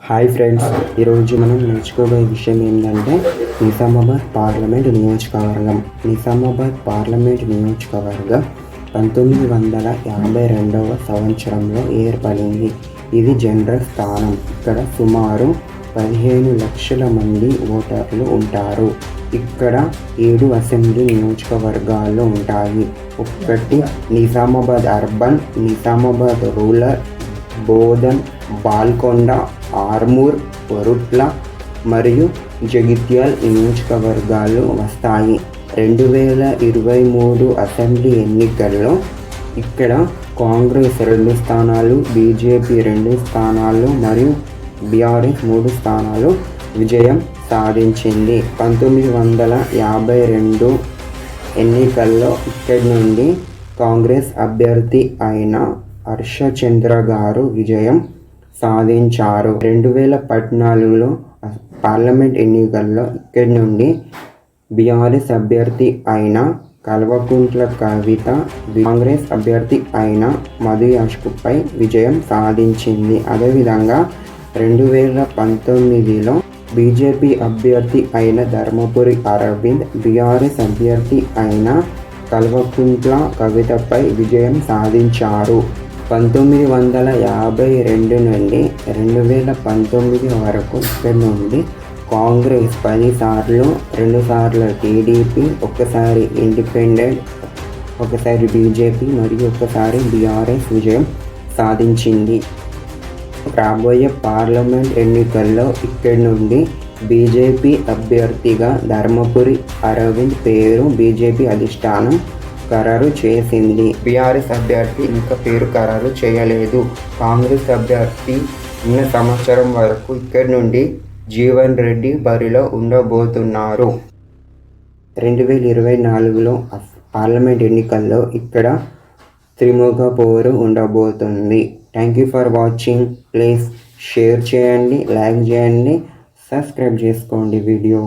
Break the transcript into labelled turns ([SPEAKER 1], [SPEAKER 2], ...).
[SPEAKER 1] Hi friends, ఈరోజు మనం నేర్చుకోబోయే విషయం ఏంటంటే నిజామాబాద్ పార్లమెంట్ నియోజకవర్గం. నిజామాబాద్ పార్లమెంట్ నియోజకవర్గం 1952వ సంవత్సరంలో ఏర్పడింది. ఇది జనరల్ స్థానం. ఇక్కడ సుమారు 15 లక్షల మంది ఓటర్లు ఉంటారు. ఇక్కడ 7 అసెంబ్లీ నియోజకవర్గాలు ఉంటాయి. ఒకటి నిజామాబాద్ అర్బన్, నిజామాబాద్ రూరల్, బోధన్, బాల్కొండ, ఆర్మూర్, కొరుట్ల మరియు జగిత్యాల నియోజకవర్గాలు వస్తాయి. 2023 అసెంబ్లీ ఎన్నికల్లో ఇక్కడ కాంగ్రెస్ 2 స్థానాలు, బీజేపీ 2 స్థానాలు మరియు బీఆర్ఎస్ 3 స్థానాలు విజయం సాధించింది. 1952 ఎన్నికల్లో ఇక్కడి నుండి కాంగ్రెస్ అభ్యర్థి అయిన హర్షచంద్ర గారు విజయం సాధించారు. 2014లో పార్లమెంట్ ఎన్నికల్లో ఇక్కడి నుండి బీఆర్ఎస్ అభ్యర్థి అయిన కల్వకుంట్ల కవిత కాంగ్రెస్ అభ్యర్థి అయిన మధు యాష్కుపై విజయం సాధించింది. అదేవిధంగా 2019లో బీజేపీ అభ్యర్థి అయిన ధర్మపురి అరవింద్ బీఆర్ఎస్ అభ్యర్థి అయిన కల్వకుంట్ల కవితపై విజయం సాధించారు. 1952 నుండి 2019 వరకు ఇక్కడి నుండి కాంగ్రెస్ 10 సార్లు, 2 సార్లు టీడీపీ, ఒకసారి ఇండిపెండెంట్, ఒకసారి బీజేపీ మరియు ఒకసారి బీఆర్ఎస్ విజయం సాధించింది. రాబోయే పార్లమెంట్ ఎన్నికల్లో ఇక్కడి నుండి బీజేపీ అభ్యర్థిగా ధర్మపురి అరవింద్ పేరు బీజేపీ అధిష్టానం ఖరారు చేసింది. బీఆర్ఎస్ అభ్యర్థి ఇంకా పేరు ఖరారు చేయలేదు. కాంగ్రెస్ అభ్యర్థి ఉన్న సంవత్సరం వరకు ఇక్కడి నుండి జీవన్ రెడ్డి బరిలో ఉండబోతున్నారు. 2024లో పార్లమెంట్ ఎన్నికల్లో ఇక్కడ త్రిముఖ పోరు ఉండబోతుంది. Thank you for watching. Please share చేయండి, లైక్ చేయండి, సబ్స్క్రైబ్ చేసుకోండి వీడియో.